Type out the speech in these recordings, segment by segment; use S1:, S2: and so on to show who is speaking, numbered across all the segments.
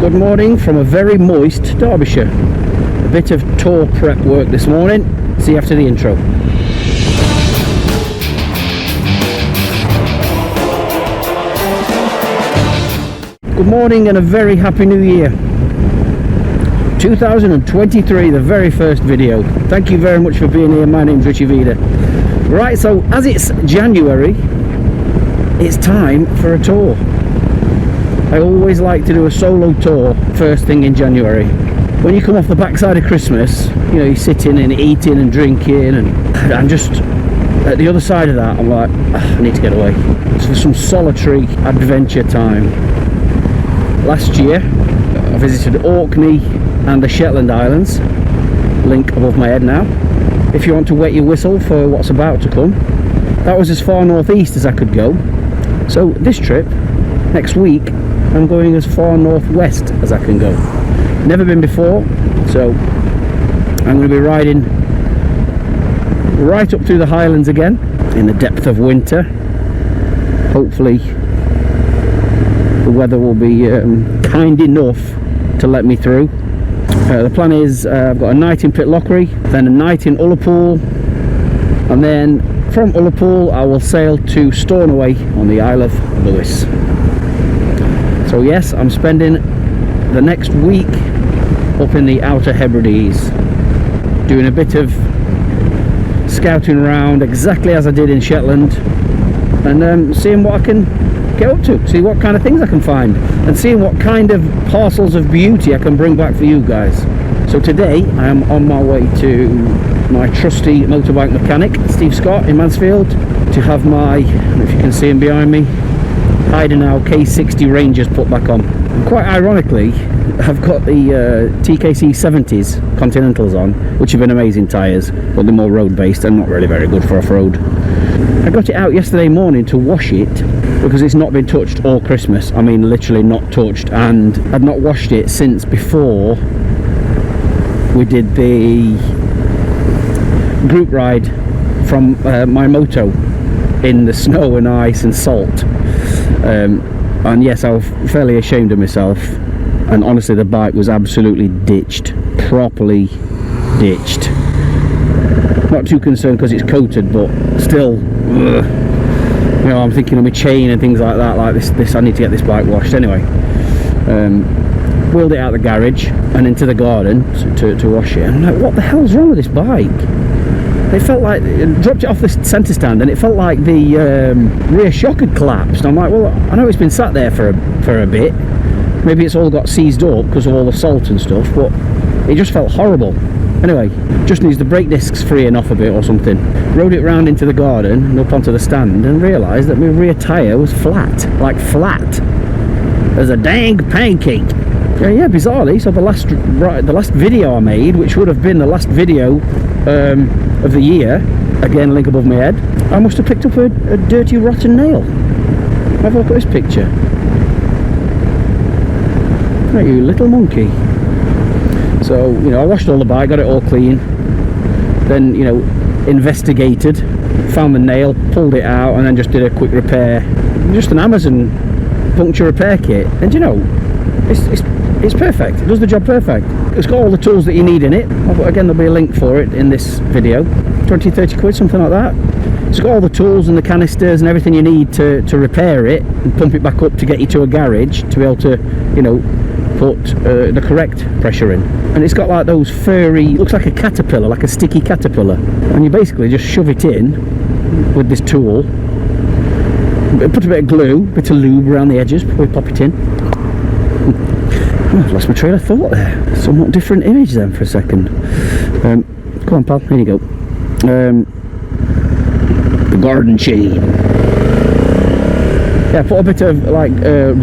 S1: Good morning from a very moist Derbyshire. A bit of tour prep work this morning. See you after the intro. Good morning and a very happy new year. 2023, the very first video. Thank you very much for being here. My name's RichyVida. Right, so as it's January, it's time for a tour. I always like to do a solo tour first thing in January. When you come off the backside of Christmas, you know, you're sitting and eating and drinking, and I'm just at the other side of that. I'm like, I need to get away. It's for some solitary adventure time. Last year, I visited Orkney and the Shetland Islands. Link above my head now. If you want to wet your whistle for what's about to come, that was as far northeast as I could go. So this trip, next week, I'm going as far northwest as I can go. Never been before, so I'm going to be riding right up through the Highlands again in the depth of winter. Hopefully the weather will be kind enough to let me through. The plan is I've got a night in Pitlochry, then a night in Ullapool, and then from Ullapool I will sail to Stornoway on the Isle of Lewis. So yes, I'm spending the next week up in the Outer Hebrides, doing a bit of scouting around exactly as I did in Shetland, and seeing what I can get up to, see what kind of things I can find, and seeing what kind of parcels of beauty I can bring back for you guys. So today I am on my way to my trusty motorbike mechanic, Steve Scott in Mansfield, to have my, if you can see him behind me, Heidenau K60 Rangers put back on. And quite ironically, I've got the TKC 70s Continentals on, which have been amazing tyres, but they're more road based and not really very good for off-road. I got it out yesterday morning to wash it because it's not been touched all Christmas. I mean literally not touched, and I've not washed it since before we did the group ride from my moto in the snow and ice and salt. And yes, I was fairly ashamed of myself, and honestly the bike was absolutely ditched, properly ditched. Not too concerned because it's coated, but still, ugh. You know, I'm thinking of my chain and things like that. Like this, I need to get this bike washed anyway. Wheeled it out of the garage and into the garden to wash it. And I'm like, what the hell's wrong with this bike? It felt like, dropped it off the centre stand and it felt like the rear shock had collapsed. I'm like, well, I know it's been sat there for a bit. Maybe it's all got seized up because of all the salt and stuff, but it just felt horrible. Anyway, just needs the brake discs freeing off a bit or something. Rode it round into the garden and up onto the stand and realised that my rear tyre was flat, like flat as a dang pancake. Yeah, bizarrely. So the last video I made, which would have been the last video of the year, again link above my head, I must have picked up a dirty rotten nail. Have a look at this picture. Right, you little monkey. So, you know, I washed all the bike, got it all clean, then, you know, investigated, found the nail, pulled it out, and then just did a quick repair. Just an Amazon puncture repair kit, and you know, it's perfect. It does the job perfect. It's got all the tools that you need in it. Again, there'll be a link for it in this video. 20-30 quid, something like that. It's got all the tools and the canisters and everything you need to repair it and pump it back up to get you to a garage to be able to, you know, put the correct pressure in. And it's got like those furry, looks like a caterpillar, like a sticky caterpillar, and you basically just shove it in with this tool, put a bit of glue, a bit of lube around the edges before we pop it in. Oh, I've lost my train of thought there. Somewhat different image then for a second. Come on pal, here you go. The garden chain. Yeah, put a bit of like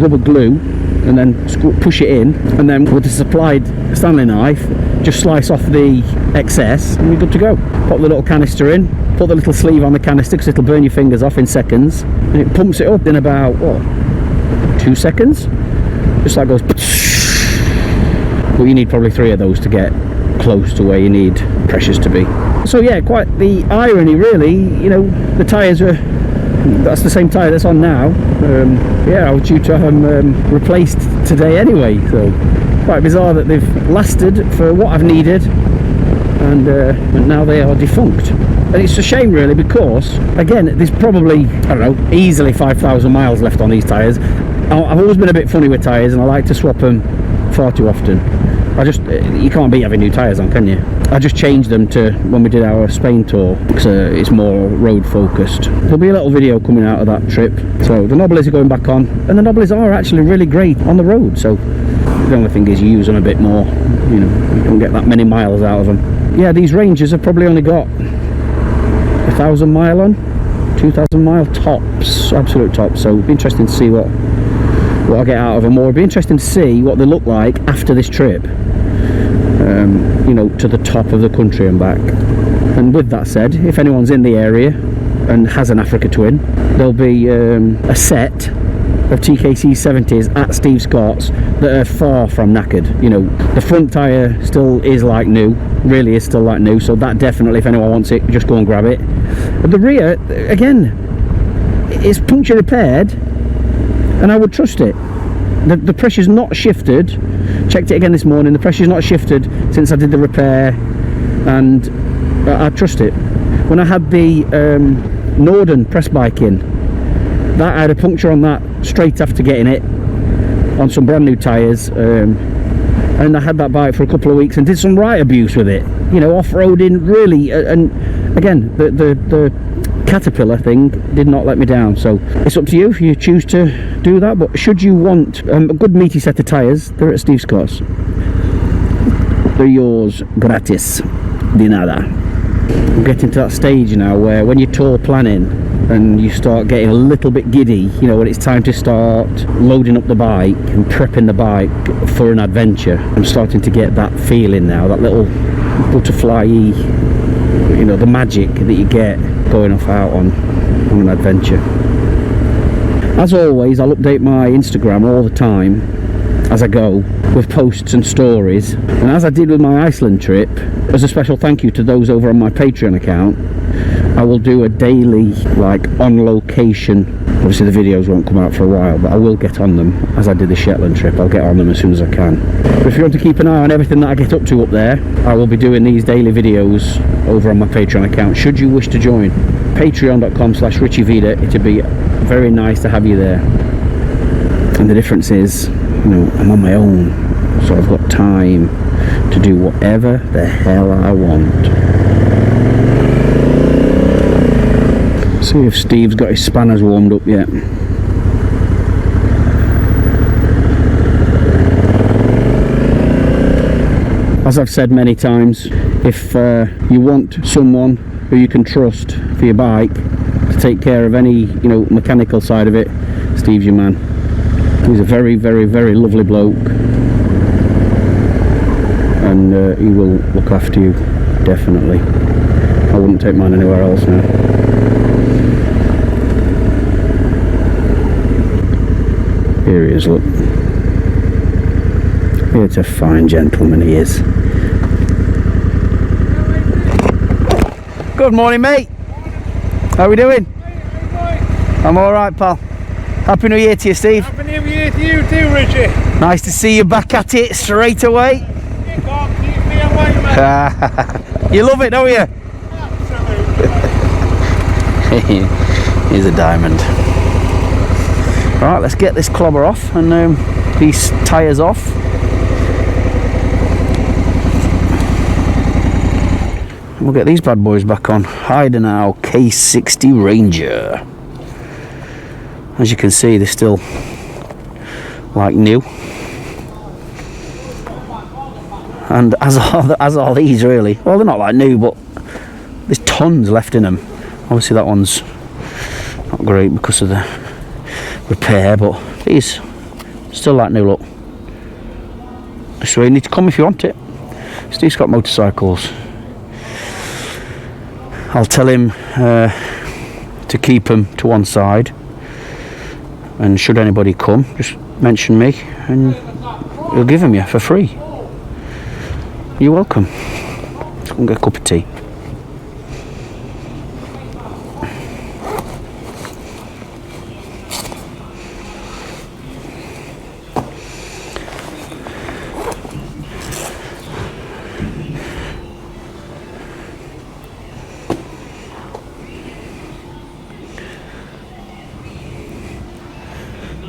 S1: rubber glue and then push it in, and then with the supplied Stanley knife just slice off the excess and you're good to go. Pop the little canister in, put the little sleeve on the canister because it'll burn your fingers off in seconds, and it pumps it up in about, what, 2 seconds? Just like goes. Well, you need probably 3 of those to get close to where you need pressures to be. So yeah, quite the irony really, you know, the tyres are, that's the same tyre that's on now. Yeah, I was due to have them replaced today anyway, so quite bizarre that they've lasted for what I've needed, and now they are defunct. And it's a shame really, because again, there's probably, I don't know, easily 5,000 miles left on these tyres. I've always been a bit funny with tyres, and I like to swap them far too often. You can't beat having new tyres on, can you? I just changed them to when we did our Spain tour, because it's more road focused. There'll be a little video coming out of that trip. So the knobblies are going back on, and the knobblies are actually really great on the road. So the only thing is you use them a bit more, you know, you don't get that many miles out of them. Yeah, these Rangers have probably only got 1,000 mile on, 2,000 mile tops, absolute tops. So it'll be interesting to see what I get out of them, or it'll be interesting to see what they look like after this trip, you know, to the top of the country and back. And with that said, if anyone's in the area and has an Africa Twin, there'll be a set of TKC 70s at Steve Scott's that are far from knackered. You know, the front tyre still is like new, really is still like new, so that definitely, if anyone wants it, just go and grab it. But the rear, again, it's puncture repaired, and I would trust it. The pressure's not shifted. Checked it again this morning, the pressure's not shifted since I did the repair, and I trust it. When I had the Norden press bike in, that I had a puncture on that straight after getting it on some brand new tyres, and I had that bike for a couple of weeks and did some right abuse with it, you know, off-roading really, and again, the Caterpillar thing did not let me down. So it's up to you if you choose to do that, but should you want a good meaty set of tyres, they're at Steve Scott's. They're yours gratis, de nada. I'm getting to that stage now where when you're tour planning and you start getting a little bit giddy, you know, when it's time to start loading up the bike and prepping the bike for an adventure, I'm starting to get that feeling now, that little butterfly-y, you know, the magic that you get going off out on an adventure. As always, I'll update my Instagram all the time as I go with posts and stories, and as I did with my Iceland trip, as a special thank you to those over on my Patreon account, I will do a daily, like, on location. Obviously the videos won't come out for a while, but I will get on them. As I did the Shetland trip, I'll get on them as soon as I can. But if you want to keep an eye on everything that I get up to up there, I will be doing these daily videos over on my Patreon account, should you wish to join. Patreon.com/RichyVida. It'd be very nice to have you there. And the difference is, you know, I'm on my own, so I've got time to do whatever the hell I want. See if Steve's got his spanners warmed up yet. As I've said many times, if you want someone who you can trust for your bike to take care of any, you know, mechanical side of it, Steve's your man. He's a very, very, very lovely bloke, and he will look after you, definitely. I wouldn't take mine anywhere else now. Here he is, look. It's a fine gentleman, he is. Good morning, mate. How we doing? I'm alright, pal. Happy New Year to you, Steve.
S2: Happy New Year to you too, Richie.
S1: Nice to see you back at it straight away.
S2: You can't keep me away, mate.
S1: You love it, don't you?
S2: Absolutely.
S1: He's a diamond. Right, let's get this clobber off and these tyres off. We'll get these bad boys back on. Heidenau K60 Ranger. As you can see, they're still like new, and as are these really. Well, they're not like new, but there's tons left in them. Obviously that one's not great because of the repair, but these still like new, look. So you need to come if you want it. Steve's got motorcycles. I'll tell him to keep them to one side, and should anybody come, just mention me and he'll give them you for free. You're welcome. Let's go and get a cup of tea.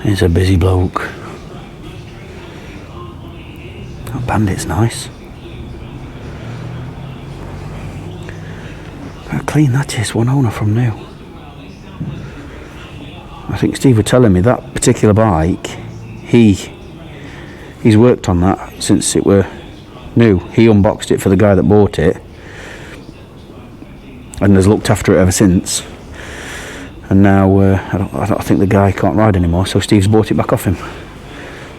S1: He's a busy bloke. That Bandit's nice. How clean that is, one owner from new. I think Steve was telling me that particular bike, he's worked on that since it were new. He unboxed it for the guy that bought it and has looked after it ever since. And now I don't think the guy can't ride anymore, so Steve's bought it back off him.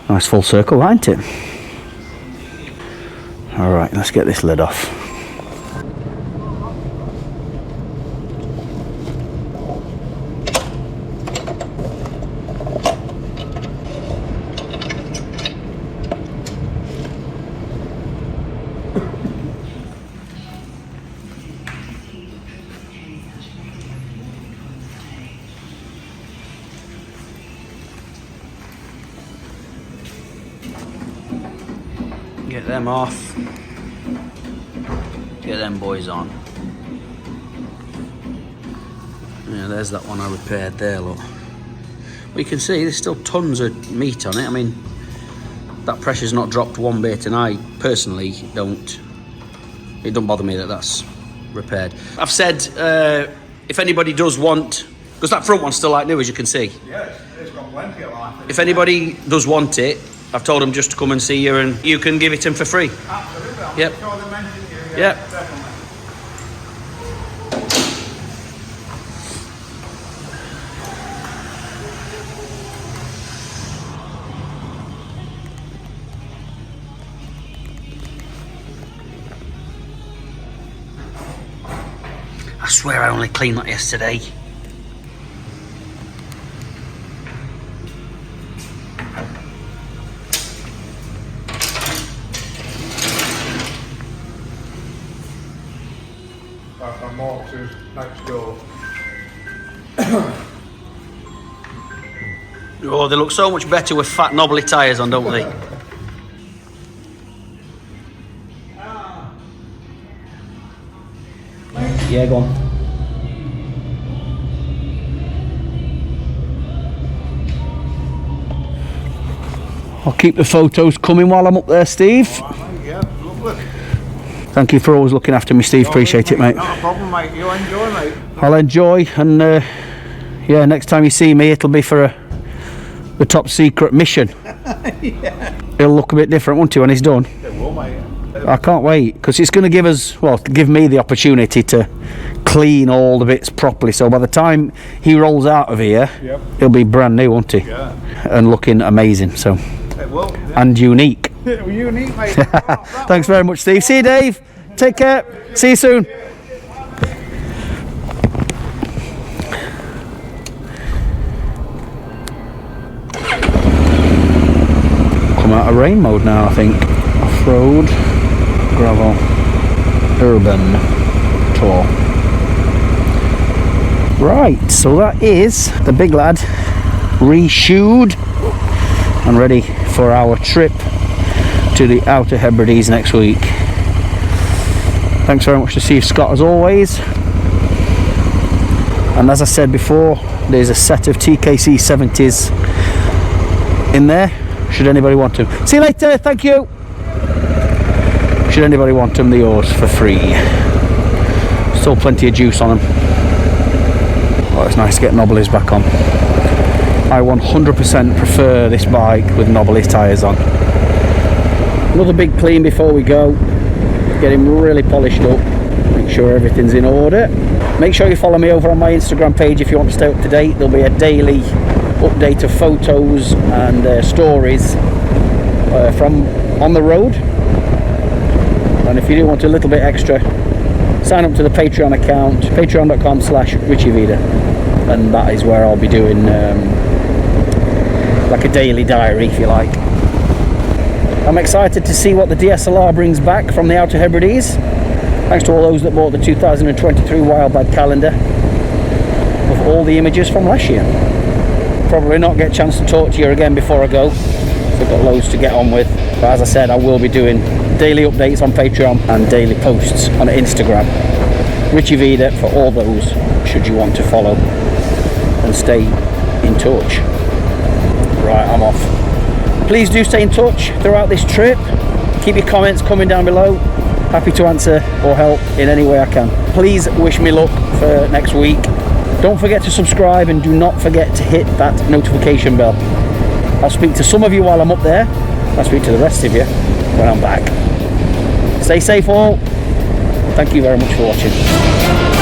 S1: Nice full circle, ain't it? Alright, let's get this lid off. Get them off. Get them boys on. Yeah, there's that one I repaired there, look. Well, you can see there's still tons of meat on it. I mean, that pressure's not dropped one bit, and I personally don't. It don't bother me that that's repaired. I've said if anybody does want, because that front one's still like new, as you can see.
S2: Yes, it's got plenty of life.
S1: If anybody does want it, I've told them just to come and see you, and you can give it them for free.
S2: Absolutely. I'm
S1: Yep.
S2: sure they mentioned you.
S1: Yep.
S2: Definitely.
S1: I swear I only cleaned that yesterday.
S2: That's my Marx's next door.
S1: Oh, they look so much better with fat knobbly tyres on, don't they? Yeah, go on. I'll keep the photos coming while I'm up there, Steve.
S2: Yeah, lovely.
S1: Thank you for always looking after me, Steve. Appreciate it, mate.
S2: Not a problem, mate. You enjoy, mate.
S1: I'll enjoy, and yeah, next time you see me, it'll be for the top secret mission.
S2: Yeah.
S1: It'll look a bit different, won't it, when it's done?
S2: It will, mate.
S1: I can't wait, because it's going to give us, well, give me the opportunity to clean all the bits properly. So by the time he rolls out of here,
S2: Yep.
S1: he'll be brand new, won't he?
S2: Yeah.
S1: And looking amazing. So,
S2: It will. Yeah.
S1: and unique.
S2: Unique, mate.
S1: Thanks very much, Steve. See you, Dave. Take care. See you soon. Come out of rain mode now, I think. Off-road, gravel, urban tour. Right, so that is the big lad re-shoed and ready for our trip to the Outer Hebrides next week. Thanks very much to Steve Scott as always. And as I said before, there's a set of TKC 70s in there, should anybody want them. See you later, thank you. Should anybody want them, they're yours for free. Still plenty of juice on them. Oh, it's nice to get knobblies back on. I 100% prefer this bike with knobbly tyres on. Another big clean before we go. Get him really polished up. Make sure everything's in order. Make sure you follow me over on my Instagram page if you want to stay up to date. There'll be a daily update of photos and stories from on the road. And if you do want a little bit extra, sign up to the Patreon account, patreon.com/RichyVida, and that is where I'll be doing like a daily diary, if you like. I'm excited to see what the DSLR brings back from the Outer Hebrides. Thanks to all those that bought the 2023 Wildbad calendar with all the images from last year. Probably not get a chance to talk to you again before I go, so I've got loads to get on with. But as I said, I will be doing daily updates on Patreon and daily posts on Instagram. RichyVida for all those, should you want to follow and stay in touch. Right, I'm off. Please do stay in touch throughout this trip. Keep your comments coming down below. Happy to answer or help in any way I can. Please wish me luck for next week. Don't forget to subscribe and do not forget to hit that notification bell. I'll speak to some of you while I'm up there. I'll speak to the rest of you when I'm back. Stay safe all. Thank you very much for watching.